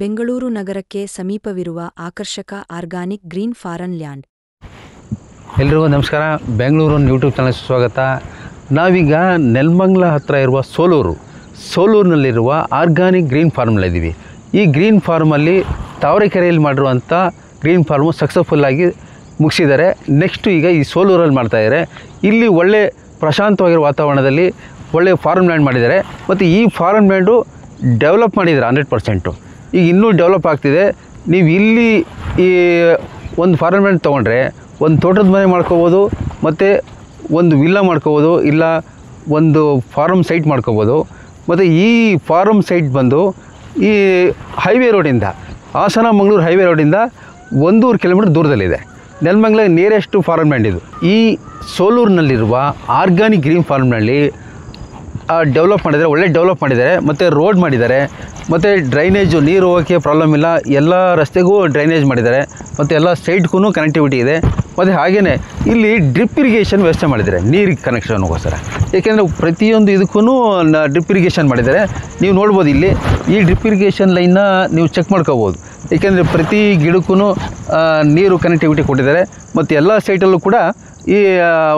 ಬೆಂಗಳೂರು ನಗರಕ್ಕೆ ಸಮೀಪವಿರುವ ಆಕರ್ಷಕ ಆರ್ಗಾನಿಕ್ ಗ್ರೀನ್ ಫಾರನ್ ಲ್ಯಾಂಡ್. ಎಲ್ರಿಗೂ ನಮಸ್ಕಾರ. ಬೆಂಗಳೂರು ಯೂಟ್ಯೂಬ್ ಚಾನಲ್ ಸ್ವಾಗತ. ನಾವೀಗ ನೆಲಮಂಗಲ ಹತ್ತಿರ ಇರುವ ಸೋಲೂರಿನಲ್ಲಿರುವ ಆರ್ಗಾನಿಕ್ ಗ್ರೀನ್ ಫಾರ್ಮ್ನಲ್ಲಿದ್ದೀವಿ. ಈ ಗ್ರೀನ್ ಫಾರ್ಮಲ್ಲಿ ತಾವರೆಕೆರೆಯಲ್ಲಿ ಮಾಡಿರುವಂಥ ಗ್ರೀನ್ ಫಾರ್ಮು ಸಕ್ಸಸ್ಫುಲ್ಲಾಗಿ ಮುಗಿಸಿದ್ದಾರೆ. ನೆಕ್ಸ್ಟು ಈಗ ಈ ಸೋಲೂರಲ್ಲಿ ಮಾಡ್ತಾಯಿದ್ದಾರೆ. ಇಲ್ಲಿ ಒಳ್ಳೆ ಪ್ರಶಾಂತವಾಗಿರೋ ವಾತಾವರಣದಲ್ಲಿ ಒಳ್ಳೆ ಫಾರ್ಮ್ ಲ್ಯಾಂಡ್ ಮಾಡಿದ್ದಾರೆ. ಮತ್ತು ಈ ಫಾರ್ಮ್ ಲ್ಯಾಂಡು ಡೆವಲಪ್ ಮಾಡಿದ್ದಾರೆ 100%. ಈಗ ಇನ್ನೂ ಡೆವಲಪ್ ಆಗ್ತಿದೆ. ನೀವು ಇಲ್ಲಿ ಈ ಒಂದು ಫಾರ್ಮ್ ಲ್ಯಾಂಡ್ ತೊಗೊಂಡ್ರೆ ಒಂದು ತೋಟದ ಮನೆ ಮಾಡ್ಕೋಬೋದು, ಮತ್ತು ಒಂದು ವಿಲ್ಲಾ ಮಾಡ್ಕೋಬೋದು, ಇಲ್ಲ ಒಂದು ಫಾರ್ಮ್ ಸೈಟ್ ಮಾಡ್ಕೋಬೋದು. ಮತ್ತು ಈ ಫಾರ್ಮ್ ಸೈಟ್ ಬಂದು ಈ ಹೈವೇ ರೋಡಿಂದ, ಹಾಸನ ಮಂಗಳೂರು ಹೈವೇ ರೋಡಿಂದ 1.5 ಕಿಲೋಮೀಟರ್ ದೂರದಲ್ಲಿದೆ. ನೆಲಮಂಗಲ ನಿಯರೆಸ್ಟ್ ಫಾರ್ಮ್ ಲ್ಯಾಂಡ್ ಇದು. ಈ ಸೋಲೂರಿನಲ್ಲಿರುವ ಆರ್ಗಾನಿಕ್ ಗ್ರೀನ್ ಫಾರ್ಮ್ನಲ್ಲಿ ಡೆವಲಪ್ ಮಾಡಿದ್ದಾರೆ, ಒಳ್ಳೆ ಡೆವಲಪ್ ಮಾಡಿದ್ದಾರೆ. ಮತ್ತು ರೋಡ್ ಮಾಡಿದ್ದಾರೆ, ಮತ್ತು ಡ್ರೈನೇಜು, ನೀರು ಹೋಗೋಕ್ಕೆ ಪ್ರಾಬ್ಲಮ್ ಇಲ್ಲ. ಎಲ್ಲ ರಸ್ತೆಗೂ ಡ್ರೈನೇಜ್ ಮಾಡಿದ್ದಾರೆ, ಮತ್ತು ಎಲ್ಲ ಸೈಟ್ಗೂ ಕನೆಕ್ಟಿವಿಟಿ ಇದೆ. ಮತ್ತು ಹಾಗೆಯೇ ಇಲ್ಲಿ ಡ್ರಿಪ್ ಇರಿಗೇಷನ್ ವ್ಯವಸ್ಥೆ ಮಾಡಿದ್ದಾರೆ, ನೀರಿಗೆ ಕನೆಕ್ಷನ್ಗೋಸ್ಕರ. ಏಕೆಂದರೆ ಪ್ರತಿಯೊಂದು ಇದಕ್ಕೂ ಡ್ರಿಪ್ ಇರಿಗೇಷನ್ ಮಾಡಿದ್ದಾರೆ. ನೀವು ನೋಡ್ಬೋದು ಇಲ್ಲಿ ಈ ಡ್ರಿಪ್ ಇರಿಗೇಷನ್ ಲೈನ್ನ ನೀವು ಚೆಕ್ ಮಾಡ್ಕೋಬೋದು. ಏಕೆಂದರೆ ಪ್ರತಿ ಗಿಡಕ್ಕೂ ನೀರು ಕನೆಕ್ಟಿವಿಟಿ ಕೊಟ್ಟಿದ್ದಾರೆ. ಮತ್ತು ಎಲ್ಲ ಸೈಟಲ್ಲೂ ಕೂಡ ಈ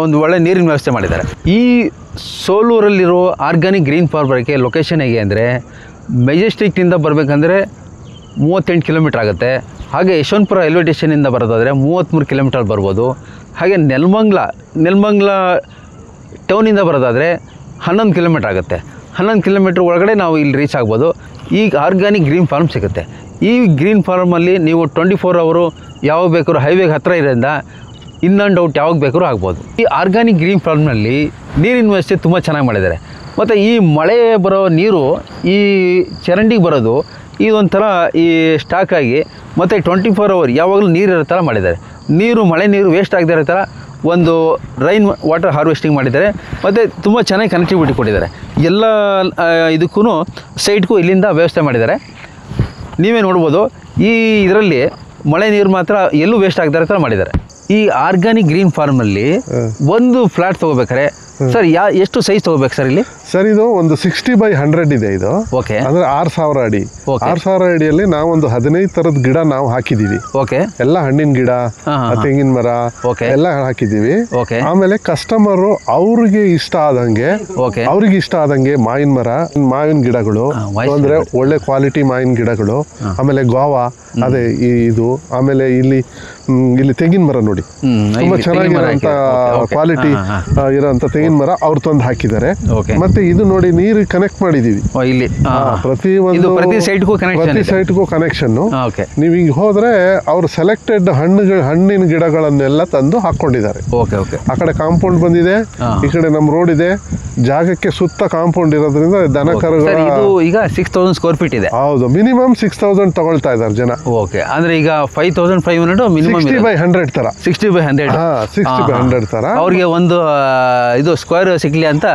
ಒಂದು ಒಳ್ಳೆ ನೀರಿನ ವ್ಯವಸ್ಥೆ ಮಾಡಿದ್ದಾರೆ. ಈ ಸೋಲೂರಲ್ಲಿರೋ ಆರ್ಗಾನಿಕ್ ಗ್ರೀನ್ ಫಾರ್ಮ್ ಬರೋಕ್ಕೆ ಲೊಕೇಶನ್ ಹೇಗೆ ಅಂದರೆ, ಮೆಜೆಸ್ಟಿಕ್ನಿಂದ ಬರಬೇಕಂದ್ರೆ 38 ಕಿಲೋಮೀಟ್ರ್ ಆಗುತ್ತೆ. ಹಾಗೆ ಯಶವಂತಪುರ ರೈಲ್ವೆ ಸ್ಟೇಷನಿಂದ ಬರೋದಾದರೆ 33 ಕಿಲೋಮೀಟರ್ ಬರ್ಬೋದು. ಹಾಗೆ ನೆಲಮಂಗಲ ಟೌನಿಂದ ಬರೋದಾದರೆ 11 ಕಿಲೋಮೀಟ್ರ್ ಆಗುತ್ತೆ. 11 ಕಿಲೋಮೀಟ್ರ್ ಒಳಗಡೆ ನಾವು ಇಲ್ಲಿ ರೀಚ್ ಆಗ್ಬೋದು. ಈಗ ಆರ್ಗಾನಿಕ್ ಗ್ರೀನ್ ಫಾರ್ಮ್ ಸಿಗುತ್ತೆ. ಈ ಗ್ರೀನ್ ಫಾರ್ಮಲ್ಲಿ ನೀವು 24 ಅವರು ಯಾವಾಗ ಬೇಕಾದ್ರೂ ಹೈವೇಗೆ ಹತ್ತಿರ ಇರೋದ್ರಿಂದ ಇನ್ ಆ್ಯಂಡ್ ಔಟ್ ಯಾವಾಗ ಬೇಕಾದ್ರೂ ಆಗ್ಬೋದು. ಈ ಆರ್ಗಾನಿಕ್ ಗ್ರೀನ್ ಫಾರ್ಮ್ನಲ್ಲಿ ನೀರಿನ ವ್ಯವಸ್ಥೆ ತುಂಬ ಚೆನ್ನಾಗಿ ಮಾಡಿದ್ದಾರೆ. ಮತ್ತು ಈ ಮಳೆ ಬರೋ ನೀರು ಈ ಚರಂಡಿಗೆ ಬರೋದು ಇದೊಂಥರ ಈ ಸ್ಟಾಕ್ ಆಗಿ, ಮತ್ತು 24 ಅವರ್ ಯಾವಾಗಲೂ ನೀರು ಇರೋ ಥರ ಮಾಡಿದ್ದಾರೆ. ಮಳೆ ನೀರು ವೇಸ್ಟ್ ಆಗದೇ ಇರೋ ಥರ ಒಂದು ರೈನ್ ವಾಟರ್ ಹಾರ್ವೆಸ್ಟಿಂಗ್ ಮಾಡಿದ್ದಾರೆ. ಮತ್ತು ತುಂಬ ಚೆನ್ನಾಗಿ ಕನೆಕ್ಟಿವಿಟಿ ಕೊಟ್ಟಿದ್ದಾರೆ. ಎಲ್ಲ ಇದಕ್ಕೂ ಸೈಟ್ಗೂ ಇಲ್ಲಿಂದ ವ್ಯವಸ್ಥೆ ಮಾಡಿದ್ದಾರೆ. ನೀವೇ ನೋಡ್ಬೋದು. ಈ ಇದರಲ್ಲಿ ಮಳೆ ನೀರು ಮಾತ್ರ ಎಲ್ಲೂ ವೇಸ್ಟ್ ಆಗದೇ ಇರೋ ಥರ ಮಾಡಿದ್ದಾರೆ. ಈ ಆರ್ಗಾನಿಕ್ ಗ್ರೀನ್ ಫಾರ್ಮಲ್ಲಿ ಒಂದು ಫ್ಲಾಟ್ ತೊಗೋಬೇಕಾರೆ ಸರ್ ಎಷ್ಟು ಸೈಜ್ ತೊಗೋಬೇಕು ಸರ್ ಇಲ್ಲಿ? ಸರ್ ಇದು ಒಂದು 60x100 ಇದೆ. ಇದು ಓಕೆ, ಅಂದ್ರೆ 6000 ಅಡಿ. 6000 ಅಡಿಯಲ್ಲಿ ನಾವೊಂದು 15 ಥರದ ಗಿಡ ನಾವು ಹಾಕಿದೀವಿ. ಓಕೆ, ಎಲ್ಲ ಹಣ್ಣಿನ ಗಿಡ, ತೆಂಗಿನ ಮರ ಎಲ್ಲ ಹಾಕಿದೀವಿ. ಆಮೇಲೆ ಕಸ್ಟಮರು ಅವ್ರಿಗೆ ಇಷ್ಟ ಆದಂಗೆ ಮಾವಿನ ಗಿಡಗಳು, ಅಂದ್ರೆ ಒಳ್ಳೆ ಕ್ವಾಲಿಟಿ ಮಾವಿನ ಗಿಡಗಳು, ಆಮೇಲೆ ಗೋವಾ, ಅದೇ ಇದು, ಆಮೇಲೆ ಇಲ್ಲಿ ತೆಂಗಿನ ಮರ ನೋಡಿ ತುಂಬಾ ಚೆನ್ನಾಗಿರೋಂತ ಕ್ವಾಲಿಟಿ ಇರೋಂತ ತೆಂಗಿನ ಮರ ಅವ್ರು ತಂದು ಹಾಕಿದ್ದಾರೆ. ಮತ್ತೆ ಇದು ನೋಡಿ ನೀರು ಕನೆಕ್ಟ್ ಮಾಡಿದೀವಿ ಇಲ್ಲಿ. ಪ್ರತಿ ಸೈಟ್ಗೂ ಕನೆಕ್ಷನ್. ನೀವು ಈಗ ಹೋದ್ರೆ ಅವ್ರು ಸೆಲೆಕ್ಟೆಡ್ ಹಣ್ಣಿನ ಗಿಡಗಳನ್ನೆಲ್ಲ ತಂದು ಹಾಕೊಂಡಿದ್ದಾರೆ. ಆ ಕಡೆ ಕಾಂಪೌಂಡ್ ಬಂದಿದೆ, ಈ ಕಡೆ ನಮ್ ರೋಡ್ ಇದೆ. ಜಾಗಕ್ಕೆ ಸುತ್ತ ಕಾಂಪೌಂಡ್ ಇರೋದ್ರಿಂದ ದನ ಕರುಗಳು ಈಗ 6000 ಸ್ಕ್ವೇರ್ ಫೀಟ್ ಇದೆ. ಹೌದು, ಮಿನಿಮಮ್ 6000 ತಗೊಳ್ತಾ ಇದ್ದಾರೆ ಜನ. ಓಕೆ, ಅಂದ್ರೆ ಈಗ 5500 ಮಿನಿಮಮ್ 60x100 ತರ. 60x100 ತರ ಅವ್ರಿಗೆ ಒಂದು ಇದು ಸ್ಕ್ವೇರ್ ಸಿಗ್ಲಿ ಅಂತ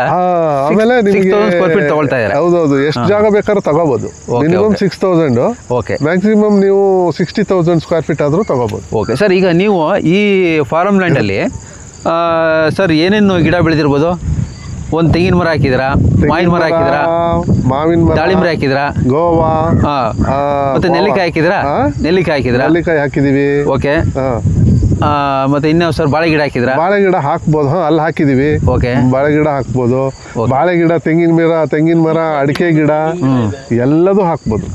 ಆಮೇಲೆ ನಿಮಗೆ ಸ್ಕ್ವೇರ್ ಫೀಟ್ ತಗೊಳ್ತಾ ಇದ್ದಾರೆ. ಹೌದೌದು, ಎಷ್ಟು ಜಾಗ ಬೇಕಾದ್ರೂ ತಗೋಬಹುದು. ಮಿನಿಮಮ್ 6000, ಮ್ಯಾಕ್ಸಿಮಮ್ ನೀವು 60,000 ಸ್ಕ್ವೇರ್ ಫೀಟ್ ಆದ್ರೂ ತಗೋಬಹುದು. ಓಕೆ ಸರ್, ಈಗ ನೀವು ಈ ಫಾರ್ಮ್ ಲ್ಯಾಂಡ್ ಅಲ್ಲಿ ಸರ್ ಏನೇನು ಗಿಡ ಬೆಳೆದಿರ್ಬೋದು? ಒಂದು ತೆಂಗಿನ ಮರ ಹಾಕಿದ್ರಾ, ಮಾವಿನ ಮರ ಹಾಕಿದ್ರಾ, ದಾಳಿಂಬೆ ಹಾಕಿದ್ರಾ, ಗೋವಾ, ಮತ್ತೆ ನೆಲ್ಲಿಕಾಯಿ ಹಾಕಿದೀವಿ. ಓಕೆ, ಮತ್ತೆ ಇನ್ನೂ ಸರ್ ಬಾಳೆ ಗಿಡ ಹಾಕಿದ್ರಾ? ಬಾಳೆ ಗಿಡ ಹಾಕ್ಬೋದು, ಅಲ್ಲಿ ಹಾಕಿದೀವಿ. ಓಕೆ, ಬಾಳೆ ಗಿಡ ಹಾಕ್ಬೋದು, ಬಾಳೆ ಗಿಡ, ತೆಂಗಿನ ಮರ, ಅಡಿಕೆ ಗಿಡ ಎಲ್ಲದೂ ಹಾಕ್ಬೋದು.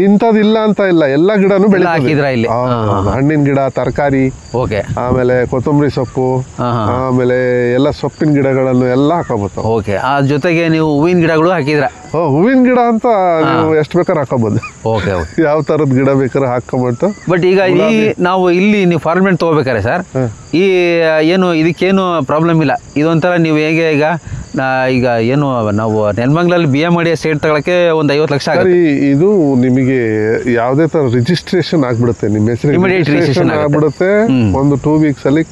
ಇಂಥದಿಲ್ಲ ಅಂತ ಇಲ್ಲ, ಎಲ್ಲ ಗಿಡನು ಬೆಳೆದಿರಾ ಇಲ್ಲಿ. ಹಣ್ಣಿನ ಗಿಡ, ತರಕಾರಿ, ಓಕೆ, ಆಮೇಲೆ ಕೊತ್ತಂಬರಿ ಸೊಪ್ಪು, ಆಮೇಲೆ ಎಲ್ಲ ಸೊಪ್ಪಿನ ಗಿಡಗಳನ್ನು ಎಲ್ಲ ಹಾಕೋಬಹುದು. ಓಕೆ, ಆ ಜೊತೆಗೆ ನೀವು ಹೂವಿನ ಗಿಡಗಳು ಹಾಕಿದ್ರಾ? ಹೂವಿನ ಗಿಡ ಅಂತ ನೀವು ಎಷ್ಟು ಬೇಕಾದ್ರೆ ಹಾಕೋಬಹುದು. ಓಕೆ, ಯಾವ ತರದ ಗಿಡ ಬೇಕಾದ್ರೆ ಹಾಕೋಬಹುದು. ಬಟ್ ಈಗ ನಾವು ಇಲ್ಲಿ ನೀವು ಫಾರ್ಮ್ ಲ್ಯಾಂಡ್ ತಗೋಬೇಕಾರೆ ಸರ್, ಈ ಏನು ಇದಕ್ಕೇನು ಪ್ರಾಬ್ಲಮ್ ಇಲ್ಲ. ಇದೊಂಥರ ನೀವು ಹೇಗೆ ಈಗ ಏನು ನಾವು ನೆಲಮಂಗಲಲ್ಲಿ BM ಸೈಟ್ ತಗೊಳಕ್ಕೆ ಒಂದು 50 ಲಕ್ಷ ಆಗುತ್ತೆ. ಇದು ನಿಮಗೆ ಯಾವುದೇ ತರ ರಿಜಿಸ್ಟ್ರೇಷನ್ ಆಗ್ಬಿಡುತ್ತೆ, ನಿಮ್ಮ ಹೆಸರು ರಿಜಿಸ್ಟ್ರೇಷನ್ ಆಗ್ಬಿಡುತ್ತೆ. ಒಂದು 2 ವೀಕ್ಸ್ ಅಲ್ಲಿ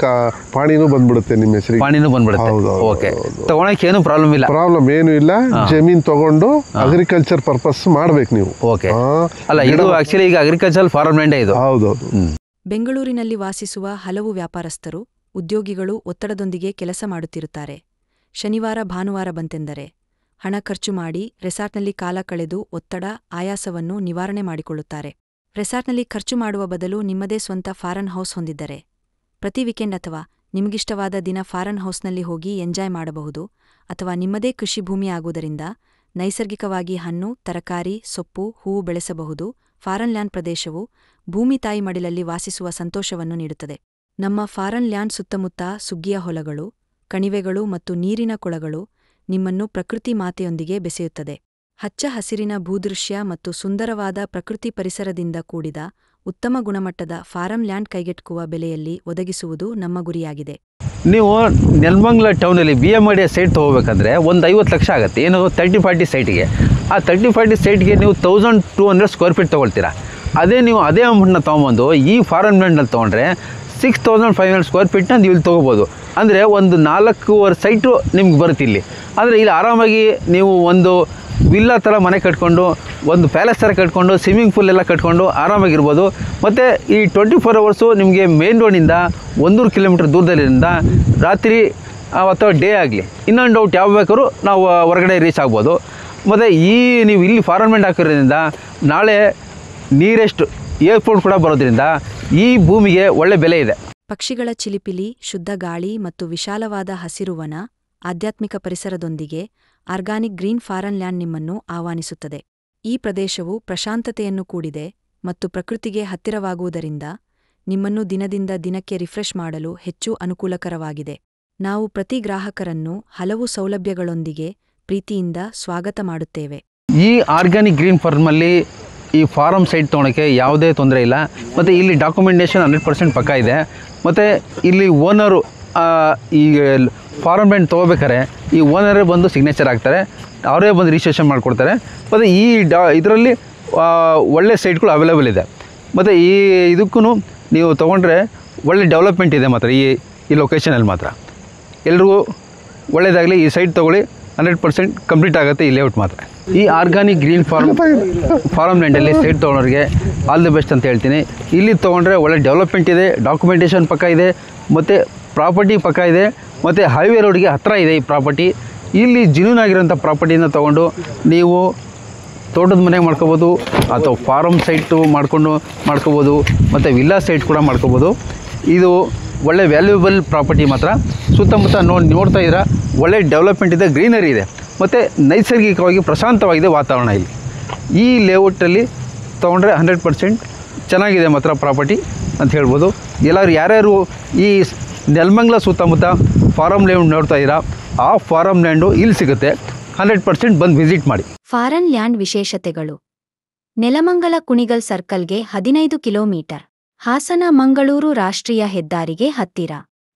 ಪಾಣಿನೂ ಬಂದ್ಬಿಡುತ್ತೆ, ನಿಮ್ಮ ಹೆಸರಿಗೆ ಪಾಣಿನೂ ಬಂದ್ಬಿಡುತ್ತೆ. ಓಕೆ, ತಗೊಳಕ್ಕೆ ಏನು ಪ್ರಾಬ್ಲಮ್ ಏನು ಇಲ್ಲ. ಜಮೀನ್ ತಗೊಂಡು ಅಗ್ರಿಕಲ್ಚರ್ ಪರ್ಪಸ್ ಮಾಡ್ಬೇಕು ನೀವು. ಓಕೆ, ಅಲ್ಲ ಇದು ಆಕ್ಚುಲಿ ಈಗ ಅಗ್ರಿಕಲ್ಚರ್ ಫಾರ್ಮ್ ಲ್ಯಾಂಡ್ ಇದು. ಹೌದೌದು. ಬೆಂಗಳೂರಿನಲ್ಲಿ ವಾಸಿಸುವ ಹಲವು ವ್ಯಾಪಾರಸ್ಥರು, ಉದ್ಯೋಗಿಗಳು ಒತ್ತಡದೊಂದಿಗೆ ಕೆಲಸ ಮಾಡುತ್ತಿರುತ್ತಾರೆ. ಶನಿವಾರ ಭಾನುವಾರ ಬಂತೆಂದರೆ ಹಣ ಖರ್ಚು ಮಾಡಿ ರೆಸಾರ್ಟ್ನಲ್ಲಿ ಕಾಲ ಕಳೆದು ಒತ್ತಡ, ಆಯಾಸವನ್ನು ನಿವಾರಣೆ ಮಾಡಿಕೊಳ್ಳುತ್ತಾರೆ. ರೆಸಾರ್ಟ್ನಲ್ಲಿ ಖರ್ಚು ಮಾಡುವ ಬದಲು ನಿಮ್ಮದೇ ಸ್ವಂತ ಫಾರನ್ ಹೌಸ್ ಹೊಂದಿದ್ದರೆ, ಪ್ರತಿ ವೀಕೆಂಡ್ ಅಥವಾ ನಿಮಗಿಷ್ಟವಾದ ದಿನ ಫಾರನ್ ಹೌಸ್ನಲ್ಲಿ ಹೋಗಿ ಎಂಜಾಯ್ ಮಾಡಬಹುದು. ಅಥವಾ ನಿಮ್ಮದೇ ಕೃಷಿ ಭೂಮಿ ಆಗುವುದರಿಂದ ನೈಸರ್ಗಿಕವಾಗಿ ಹಣ್ಣು, ತರಕಾರಿ, ಸೊಪ್ಪು, ಹೂವು ಬೆಳೆಸಬಹುದು. ಫಾರನ್ ಲ್ಯಾಂಡ್ ಪ್ರದೇಶವು ಭೂಮಿ ತಾಯಿ ಮಡಿಲಲ್ಲಿ ವಾಸಿಸುವ ಸಂತೋಷವನ್ನು ನೀಡುತ್ತದೆ. ನಮ್ಮ ಫಾರನ್ ಲ್ಯಾಂಡ್ ಸುತ್ತಮುತ್ತ ಸುಗ್ಗಿಯ ಹೊಲಗಳು, ಕಣಿವೆಗಳು ಮತ್ತು ನೀರಿನ ಕೊಳಗಳು ನಿಮ್ಮನ್ನು ಪ್ರಕೃತಿ ಮಾತೆಯೊಂದಿಗೆ ಬೆಸೆಯುತ್ತದೆ. ಹಚ್ಚ ಹಸಿರಿನ ಭೂದೃಶ್ಯ ಮತ್ತು ಸುಂದರವಾದ ಪ್ರಕೃತಿ ಪರಿಸರದಿಂದ ಕೂಡಿದ ಉತ್ತಮ ಗುಣಮಟ್ಟದ ಫಾರಂ ಲ್ಯಾಂಡ್ ಕೈಗೆಟುಕುವ ಬೆಲೆಯಲ್ಲಿ ಒದಗಿಸುವುದು ನಮ್ಮ ಗುರಿಯಾಗಿದೆ. ನೀವು ನೆಲಮಂಗಲ ಟೌನಲ್ಲಿ BMID ಸೈಟ್ ತೊಗೋಬೇಕಂದ್ರೆ ಒಂದು 50 ಲಕ್ಷ ಆಗುತ್ತೆ. ಏನು 30-40 ಸೈಟಿಗೆ. ಆ 30-40 ಸೈಟ್ಗೆ ನೀವು 1200 ಸ್ಕ್ವೇರ್ ಫೀಟ್ ತೊಗೊಳ್ತೀರಾ. ನೀವು ಅದೇ ಅಮೌಂಟ್ನ ತೊಗೊಂಬಂದು ಈ ಫಾರಮ್ ಲ್ಯಾಂಡ್ನಲ್ಲಿ ತೊಗೊಂಡ್ರೆ 6500 ಸ್ಕ್ವೇರ್ ಫೀಟ್ನ ನೀವು ಇಲ್ಲಿ ತೊಗೋಬೋದು. ಅಂದರೆ ಒಂದು 4.5 ಸೈಟು ನಿಮ್ಗೆ ಬರುತ್ತೆ ಇಲ್ಲಿ. ಅಂದರೆ ಇಲ್ಲಿ ಆರಾಮಾಗಿ ನೀವು ಒಂದು ವಿಲ್ಲಾ ಥರ ಮನೆ ಕಟ್ಕೊಂಡು, ಒಂದು ಪ್ಯಾಲೇಸ್ ಥರ ಕಟ್ಕೊಂಡು, ಸ್ವಿಮ್ಮಿಂಗ್ ಪೂಲ್ ಎಲ್ಲ ಕಟ್ಕೊಂಡು ಆರಾಮಾಗಿರ್ಬೋದು. ಮತ್ತು ಈ 24 ಅವರ್ಸು ನಿಮಗೆ ಮೇನ್ ರೋಡಿಂದ 100 ಕಿಲೋಮೀಟ್ರ್ ದೂರದಲ್ಲಿಂದ ರಾತ್ರಿ ಅಥವಾ ಡೇ ಆಗಲಿ ಇನ್ನೊಂದು ಡೌಟ್ ಯಾವ ಬೇಕಾದ್ರೂ ನಾವು ಹೊರಗಡೆ ರೀಚ್ ಆಗ್ಬೋದು. ಮತ್ತು ನೀವು ಇಲ್ಲಿ ಫಾರ್ಮೆಂಟ್ ಹಾಕಿರೋದ್ರಿಂದ ನಾಳೆ ನಿಯರೆಸ್ಟ್ ಏರ್ಪೋರ್ಟ್ ಕೂಡ ಬರೋದ್ರಿಂದ ಈ ಭೂಮಿಗೆ ಒಳ್ಳೆ ಬೆಲೆ ಇದೆ. ಪಕ್ಷಿಗಳ ಚಿಲಿಪಿಲಿ, ಶುದ್ಧ ಗಾಳಿ ಮತ್ತು ವಿಶಾಲವಾದ ಹಸಿರುವನ, ಆಧ್ಯಾತ್ಮಿಕ ಪರಿಸರದೊಂದಿಗೆ ಆರ್ಗಾನಿಕ್ ಗ್ರೀನ್ ಫಾರನ್ ಲ್ಯಾಂಡ್ ನಿಮ್ಮನ್ನು ಆಹ್ವಾನಿಸುತ್ತದೆ. ಈ ಪ್ರದೇಶವು ಪ್ರಶಾಂತತೆಯನ್ನು ಕೂಡಿದೆ ಮತ್ತು ಪ್ರಕೃತಿಗೆ ಹತ್ತಿರವಾಗುವುದರಿಂದ ನಿಮ್ಮನ್ನು ದಿನದಿಂದ ದಿನಕ್ಕೆ ರಿಫ್ರೆಶ್ ಮಾಡಲು ಹೆಚ್ಚು ಅನುಕೂಲಕರವಾಗಿದೆ. ನಾವು ಪ್ರತಿ ಗ್ರಾಹಕರನ್ನು ಹಲವು ಸೌಲಭ್ಯಗಳೊಂದಿಗೆ ಪ್ರೀತಿಯಿಂದ ಸ್ವಾಗತ ಮಾಡುತ್ತೇವೆ. ಈ ಆರ್ಗ್ಯಾನಿಕ್ ಗ್ರೀನ್ ಫಾರ್ಮಲ್ಲಿ ಈ ಫಾರಮ್ ಸೈಟ್ ತೊಗೊಳಕ್ಕೆ ಯಾವುದೇ ತೊಂದರೆ ಇಲ್ಲ. ಮತ್ತು ಇಲ್ಲಿ ಡಾಕ್ಯುಮೆಂಟೇಷನ್ 100% ಪಕ್ಕ ಇದೆ. ಮತ್ತು ಇಲ್ಲಿ ಓನರು ಈ ಫಾರಮ್ ಲ್ಯಾಂಡ್ ತೊಗೋಬೇಕಾರೆ ಈ ಓನರೇ ಬಂದು ಸಿಗ್ನೇಚರ್ ಹಾಕ್ತಾರೆ, ಅವರೇ ಬಂದು ರಿಜಿಸ್ಟ್ರೇಷನ್ ಮಾಡಿಕೊಡ್ತಾರೆ. ಮತ್ತು ಈ ಇದರಲ್ಲಿ ಒಳ್ಳೆ ಸೈಟ್ಗಳು ಅವೈಲೇಬಲ್ ಇದೆ. ಮತ್ತು ಇದಕ್ಕೂ ನೀವು ತೊಗೊಂಡ್ರೆ ಒಳ್ಳೆ ಡೆವಲಪ್ಮೆಂಟ್ ಇದೆ ಮಾತ್ರ ಈ ಲೊಕೇಶನಲ್ಲಿ ಮಾತ್ರ. ಎಲ್ರಿಗೂ ಒಳ್ಳೆಯದಾಗಲಿ. ಈ ಸೈಟ್ ತೊಗೊಳ್ಳಿ, 100% ಕಂಪ್ಲೀಟ್ ಆಗುತ್ತೆ ಈ ಲೇಔಟ್ ಮಾತ್ರ. ಈ ಆರ್ಗಾನಿಕ್ ಗ್ರೀನ್ ಫಾರಮ್ ಲ್ಯಾಂಡಲ್ಲಿ ಸೈಟ್ ತೊಗೊಳೋರಿಗೆ ಆಲ್ ದಿ ಬೆಸ್ಟ್ ಅಂತ ಹೇಳ್ತೀನಿ. ಇಲ್ಲಿ ತೊಗೊಂಡ್ರೆ ಒಳ್ಳೆ ಡೆವಲಪ್ಮೆಂಟ್ ಇದೆ, ಡಾಕ್ಯುಮೆಂಟೇಷನ್ ಪಕ್ಕ ಇದೆ, ಮತ್ತು ಪ್ರಾಪರ್ಟಿ ಪಕ್ಕ ಇದೆ, ಮತ್ತು ಹೈವೇ ರೋಡ್ಗೆ ಹತ್ತಿರ ಇದೆ ಈ ಪ್ರಾಪರ್ಟಿ. ಇಲ್ಲಿ ಜೆನ್ಯೂನ್ ಆಗಿರೋಂಥ ಪ್ರಾಪರ್ಟಿನ ತೊಗೊಂಡು ನೀವು ತೋಟದ ಮನೆಗೆ ಮಾಡ್ಕೋಬೋದು, ಅಥವಾ ಫಾರಮ್ ಸೈಟು ಮಾಡ್ಕೋಬೋದು, ಮತ್ತು ವಿಲ್ಲಾ ಸೈಟ್ ಕೂಡ ಮಾಡ್ಕೋಬೋದು. ಇದು ಒಳ್ಳೆ ವ್ಯಾಲ್ಯೂಬಲ್ ಪ್ರಾಪರ್ಟಿ ಮಾತ್ರ. ಸುತ್ತಮುತ್ತ ನೋಡ್ತಾ ಇದ್ದೀರಾ, ಒಳ್ಳೆ ಡೆವಲಪ್ಮೆಂಟ್ ಇದೆ, ಗ್ರೀನರಿ ಇದೆ, ಮತ್ತು ನೈಸರ್ಗಿಕವಾಗಿ ಪ್ರಶಾಂತವಾಗಿದೆ ವಾತಾವರಣ ಇಲ್ಲಿ. ಈ ಲೇಔಟಲ್ಲಿ ತೊಗೊಂಡ್ರೆ 100% ಚೆನ್ನಾಗಿದೆ ಮಾತ್ರ ಪ್ರಾಪರ್ಟಿ ಅಂತ ಹೇಳ್ಬೋದು. ಯಾರ್ಯಾರು ಈ ನೆಲಮಂಗಲ ಸುತ್ತಮುತ್ತ ಫಾರಮ್ ಲ್ಯಾಂಡ್ ನೋಡ್ತಾ ಇದ್ದೀರಾ, ಆ ಫಾರಮ್ ಲ್ಯಾಂಡು ಇಲ್ಲಿ ಸಿಗುತ್ತೆ. 100% ಬಂದು ವಿಸಿಟ್ ಮಾಡಿ. ಫಾರನ್ ಲ್ಯಾಂಡ್ ವಿಶೇಷತೆಗಳು: ನೆಲಮಂಗಲ ಕುಣಿಗಲ್ ಸರ್ಕಲ್ಗೆ 15 ಕಿಲೋಮೀಟರ್, ಹಾಸನ ಮಂಗಳೂರು ರಾಷ್ಟ್ರೀಯ ಹೆದ್ದಾರಿಗೆ ಹತ್ತಿರ.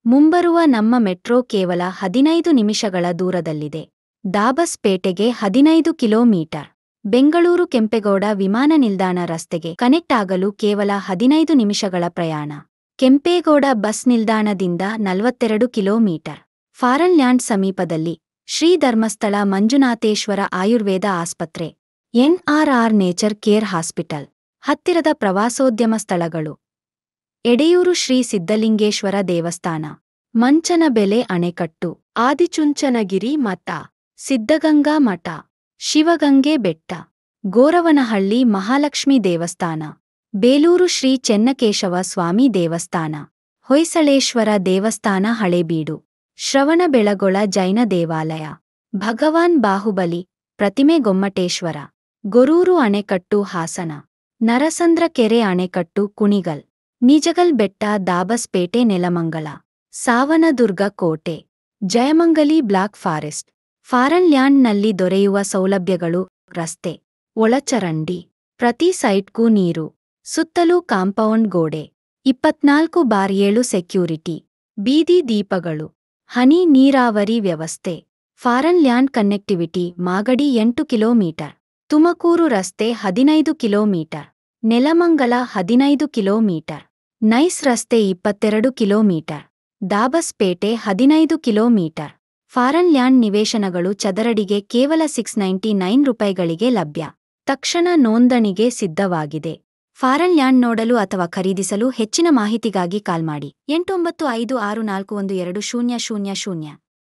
ಮುಂಬರುವ ನಮ್ಮ ಮೆಟ್ರೋ ಕೇವಲ 15 ನಿಮಿಷಗಳ ದೂರದಲ್ಲಿದೆ. ದಾಬಸ್ಪೇಟೆಗೆ 15 ಕಿಲೋಮೀಟರ್, ಬೆಂಗಳೂರು ಕೆಂಪೇಗೌಡ ವಿಮಾನ ನಿಲ್ದಾಣ ರಸ್ತೆಗೆ ಕನೆಕ್ಟ್ ಆಗಲು ಕೇವಲ 15 ನಿಮಿಷಗಳ ಪ್ರಯಾಣ. ಕೆಂಪೇಗೌಡ ಬಸ್ ನಿಲ್ದಾಣದಿಂದ 42 ಕಿಲೋಮೀಟರ್. ಫಾರನ್ ಲ್ಯಾಂಡ್ ಸಮೀಪದಲ್ಲಿ ಶ್ರೀ ಧರ್ಮಸ್ಥಳ ಮಂಜುನಾಥೇಶ್ವರ ಆಯುರ್ವೇದ ಆಸ್ಪತ್ರೆ, NRR ನೇಚರ್ ಕೇರ್ ಹಾಸ್ಪಿಟಲ್. ಹತ್ತಿರದ ಪ್ರವಾಸೋದ್ಯಮ ಸ್ಥಳಗಳು: ಎಡೆಯೂರು ಶ್ರೀ ಸಿದ್ಧಲಿಂಗೇಶ್ವರ ದೇವಸ್ಥಾನ, ಮಂಚನಬೆಲೆ ಅಣೆಕಟ್ಟು, ಆದಿಚುಂಚನಗಿರಿ ಮಠ, ಸಿದ್ಧಗಂಗಾ ಮಠ, ಶಿವಗಂಗೆ ಬೆಟ್ಟ, ಗೋರವನಹಳ್ಳಿ ಮಹಾಲಕ್ಷ್ಮಿ ದೇವಸ್ಥಾನ, ಬೇಲೂರು ಶ್ರೀ ಚೆನ್ನಕೇಶವ ಸ್ವಾಮಿ ದೇವಸ್ಥಾನ, ಹೊಯ್ಸಳೇಶ್ವರ ದೇವಸ್ಥಾನ ಹಳೇಬೀಡು, ಶ್ರವಣಬೆಳಗೊಳ ಜೈನ ದೇವಾಲಯ, ಭಗವಾನ್ ಬಾಹುಬಲಿ ಪ್ರತಿಮೆ ಗೊಮ್ಮಟೇಶ್ವರ, ಗೊರೂರು ಅಣೆಕಟ್ಟು ಹಾಸನ, ನರಸಂದ್ರ ಕೆರೆ ಅಣೆಕಟ್ಟು ಕುಣಿಗಲ್, ನಿಜಗಲ್ ಬೆಟ್ಟ ದಾಬಸ್ಪೇಟೆ ನೆಲಮಂಗಲ, ಸಾವನದುರ್ಗ ಕೋಟೆ, ಜಯಮಂಗಲಿ ಬ್ಲಾಕ್ ಫಾರೆಸ್ಟ್. ಫಾರನ್ ಲ್ಯಾಂಡ್ನಲ್ಲಿ ದೊರೆಯುವ ಸೌಲಭ್ಯಗಳು: ರಸ್ತೆ, ಒಳಚರಂಡಿ, ಪ್ರತಿ ಸೈಟ್ಗೂ ನೀರು, ಸುತ್ತಲೂ ಕಾಂಪೌಂಡ್ ಗೋಡೆ, 24/7 ಸೆಕ್ಯೂರಿಟಿ, ಬೀದಿ ದೀಪಗಳು, ಹನಿ ನೀರಾವರಿ ವ್ಯವಸ್ಥೆ. Farm land connectivity: Magadi 8 kilometre, Tumakuru ರಸ್ತೆ 15 ಕಿಲೋಮೀಟರ್, ನೆಲಮಂಗಲ 15 ಕಿಲೋಮೀಟರ್, ನೈಸ್ ರಸ್ತೆ 22 kilometre, Dabaspete 15 kilometre. Farm land ನಿವೇಶನಗಳು ಚದರಡಿಗೆ ಕೇವಲ ₹699ಗಳಿಗೆ ಲಭ್ಯ. ತಕ್ಷಣ ನೋಂದಣಿಗೆ ಸಿದ್ಧವಾಗಿದೆ. ಫಾರನ್ ಲ್ಯಾಂಡ್ ನೋಡಲು ಅಥವಾ ಖರೀದಿಸಲು ಹೆಚ್ಚಿನ ಮಾಹಿತಿಗಾಗಿ ಕಾಲ್ ಮಾಡಿ 8956412000.